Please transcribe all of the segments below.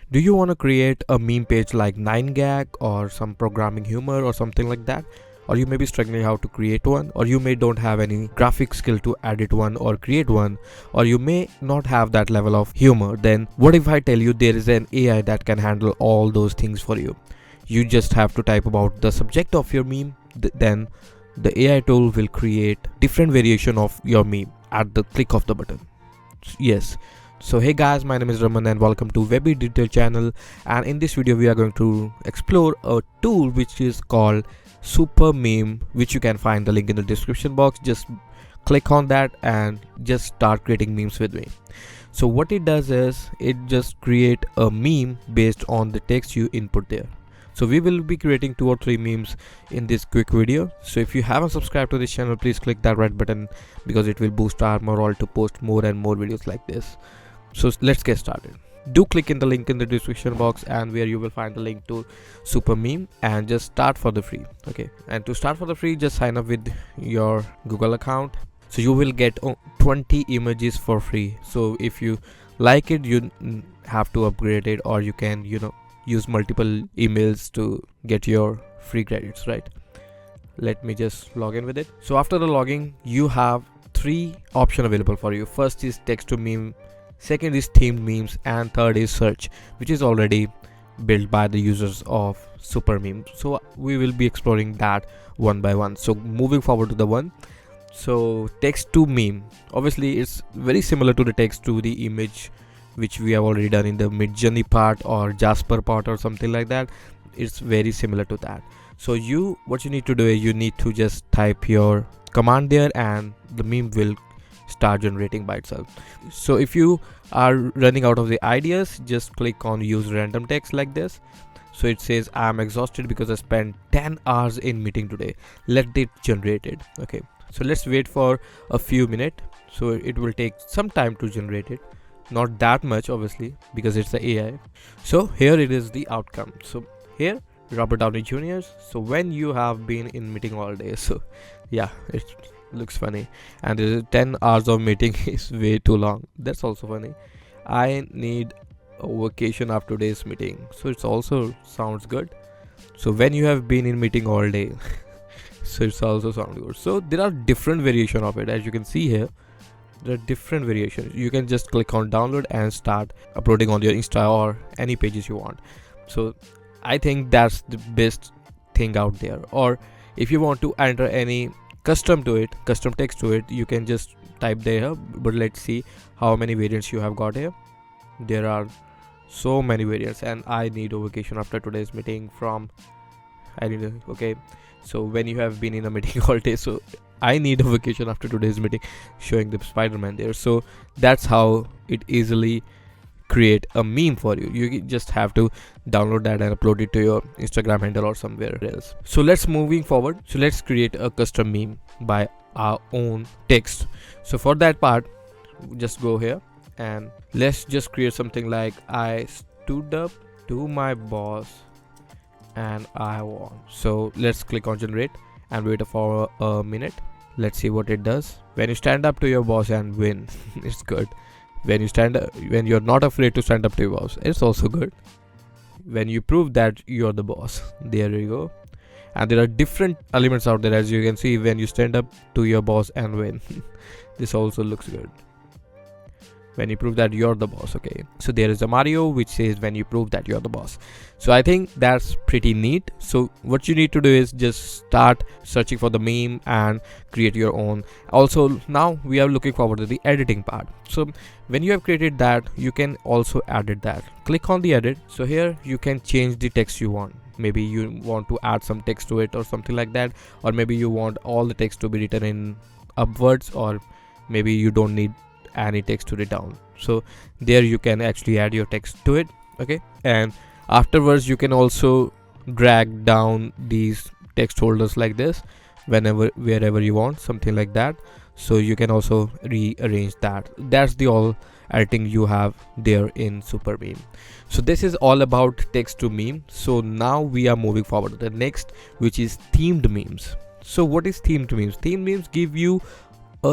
Do you want to create a meme page like 9gag or some programming humor or something like that? Or you may be struggling how to create one, or you may don't have any graphic skill to edit one or create one, or you may not have that level of humor. Then what if I tell you there is an AI that can handle all those things for you? You just have to type about the subject of your meme, then the AI tool will create different variation of your meme at the click of the button. Yes. So hey guys, my name is Raman and welcome to Webby Digital channel, and in this video we are going to explore a tool which is called SuperMeme, which you can find the link in the description box. Just click on that and just start creating memes with me. So what it does is it just create a meme based on the text you input there. So we will be creating 2 or 3 memes in this quick video. So if you haven't subscribed to this channel, please click that red button because it will boost our morale to post more and more videos like this. So let's get started. Do click in the link in the description box and where you will find the link to SuperMeme and just start for the free. Okay, and to start for the free, just sign up with your Google account. So you will get 20 images for free. So if you like it, you have to upgrade it, or you can use multiple emails to get your free credits, right? Let me just log in with it. So after the logging, you have 3 options available for you. First is text to meme, second is themed memes, and third is search, which is already built by the users of SuperMeme. So we will be exploring that one by one. So moving forward to the one. So text to meme, obviously it's very similar to the text to the image which we have already done in the Midjourney part or Jasper part or something like that. It's very similar to that. So what you need to do is you need to just type your command there and the meme will start generating by itself. So if you are running out of the ideas, just click on use random text like this. So it says I am exhausted because I spent 10 hours in meeting today. Let it generate it. Okay, so let's wait for a few minutes. So it will take some time to generate it, not that much obviously because it's the AI. So here it is the outcome. So here Robert Downey Jr. So when you have been in meeting all day, so yeah, it looks funny, and there is 10 hours of meeting is way too long. That's also funny. I need a vacation after today's meeting, so it's also sounds good. So when you have been in meeting all day, so it's also sound good. So there are different variation of it, as you can see here. There are different variations. You can just click on download and start uploading on your Insta or any pages you want. So I think that's the best thing out there. Or if you want to enter any custom text to it, you can just type there. But let's see how many variants you have got here. There are so many variants, and I need a vacation after today's meeting from okay. So when you have been in a meeting all day, so I need a vacation after today's meeting, showing the Spider-Man there. So that's how it easily create a meme for you. You just have to download that and upload it to your Instagram handle or somewhere else. So let's moving forward. So let's create a custom meme by our own text. So for that part, just go here and let's just create something like I stood up to my boss and I won. So let's click on generate and wait for a minute. Let's see what it does. When you stand up to your boss and win, it's good. When you're not afraid to stand up to your boss, it's also good. When you prove that you're the boss, there you go. And there are different elements out there, as you can see. When you stand up to your boss and win, this also looks good. When you prove that you're the boss. Okay, so there is a Mario which says when you prove that you're the boss. So I think that's pretty neat. So what you need to do is just start searching for the meme and create your own. Also now we are looking forward to the editing part. So when you have created that, you can also edit that. Click on the edit. So here you can change the text you want. Maybe you want to add some text to it or something like that, or maybe you want all the text to be written in upwards, or maybe you don't need any text to it down. So there you can actually add your text to it. Okay, and afterwards you can also drag down these text holders like this wherever you want, something like that. So you can also rearrange that. That's the all editing you have there in SuperMeme. So this is all about text to meme. So now we are moving forward to the next, which is themed memes. So what is themed memes? Themed memes give you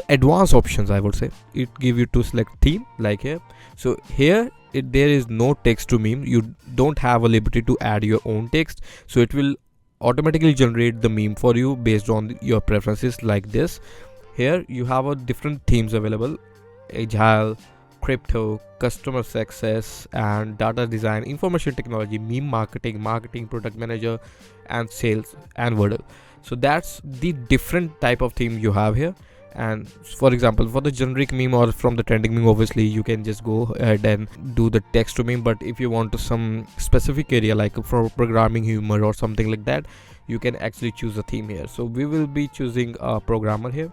advanced options, I would say. It give you to select theme like here. So here there is no text to meme. You don't have a liberty to add your own text, so it will automatically generate the meme for you based on your preferences. Like this, here you have a different themes available: agile, crypto, customer success, and data design, information technology, meme marketing, product manager, and sales, and wordle. So that's the different type of theme you have here. And for example, for the generic meme or from the trending meme, obviously you can just go ahead and do the text to meme. But if you want to some specific area like for programming humor or something like that, you can actually choose a theme here. So we will be choosing a programmer here,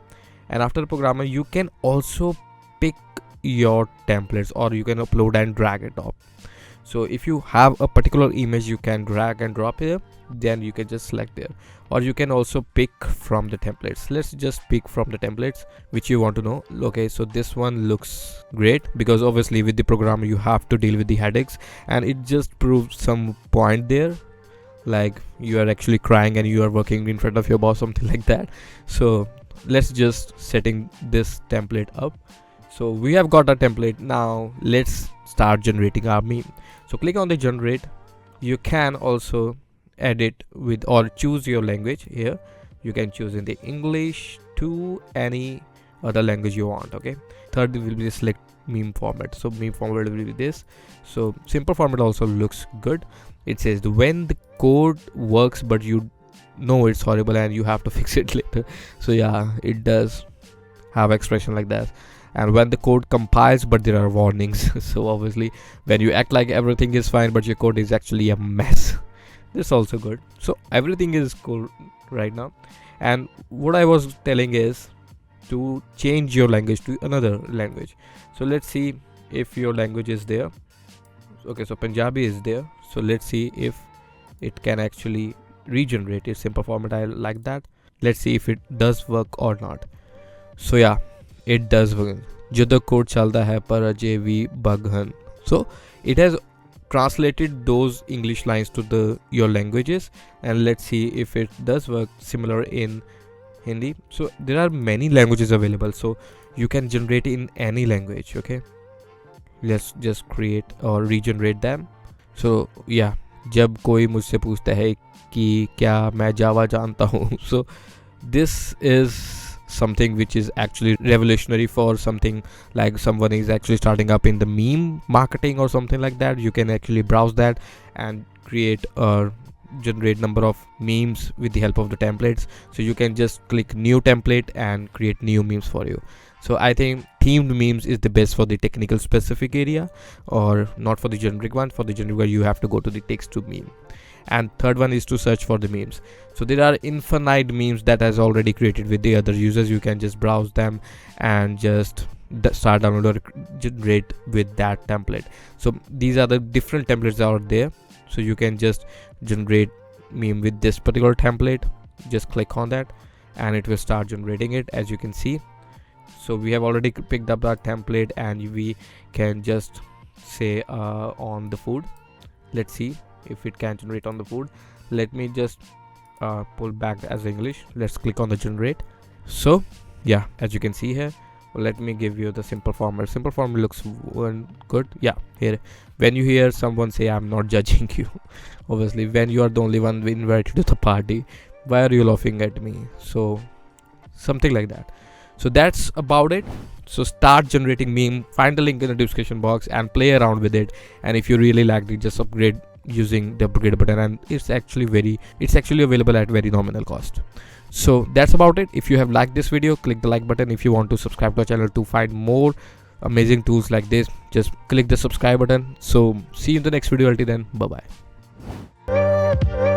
and after the programmer you can also pick your templates, or you can upload and drag it up. So if you have a particular image, you can drag and drop here, then you can just select there, or you can also pick from the templates. Let's just pick from the templates which you want to know. Okay, so this one looks great, because obviously with the programmer you have to deal with the headaches, and it just proves some point there, like you are actually crying and you are working in front of your boss, something like that. So let's just setting this template up. So we have got our template. Now let's start generating our meme. So click on the generate. You can also edit with or choose your language here. You can choose in the English to any other language you want. Okay, third will be the select meme format. So meme format will be this. So simple format also looks good. It says when the code works but you know it's horrible and you have to fix it later. So yeah, it does have expression like that. And when the code compiles but there are warnings. So obviously when you act like everything is fine but your code is actually a mess. This is also good. So everything is cool right now. And what I was telling is to change your language to another language. So let's see if your language is there. Okay, so Punjabi is there. So let's see if it can actually regenerate its simple format. I like that. Let's see if it does work or not. So yeah, it does work. Jada code chalda hai par ajay vi baghan. So it has translated those English lines to your languages, and let's see if it does work similar in Hindi. So there are many languages available, so you can generate in any language. Okay, let's just create or regenerate them. So yeah, जब कोई मुझसे पूछता है कि क्या मैं जावा जानता हूँ, so this is something which is actually revolutionary for something like someone is actually starting up in the meme marketing or something like that. You can actually browse that and create or generate number of memes with the help of the templates. So you can just click new template and create new memes for you. So I think themed memes is the best for the technical specific area, or not for the generic one. For the generic one you have to go to the text to meme. And third one is to search for the memes. So there are infinite memes that has already created with the other users. You can just browse them and just start download or generate with that template. So these are the different templates out there. So you can just generate meme with this particular template. Just click on that and it will start generating it, as you can see. So we have already picked up that template, and we can just say on the food. Let's see if it can generate on the food. Let me just pull back as English. Let's click on the generate. So yeah, as you can see here, let me give you the simple format. Simple format looks good. Yeah, here when you hear someone say I'm not judging you, obviously when you are the only one invited to the party, why are you laughing at me? So something like that. So that's about it. So start generating meme, find the link in the description box and play around with it. And if you really liked it, just upgrade using the upgrade button, and it's actually available at very nominal cost. So that's about it. If you have liked this video, click the like button. If you want to subscribe to our channel to find more amazing tools like this, just click the subscribe button. So see you in the next video. Until then, bye bye.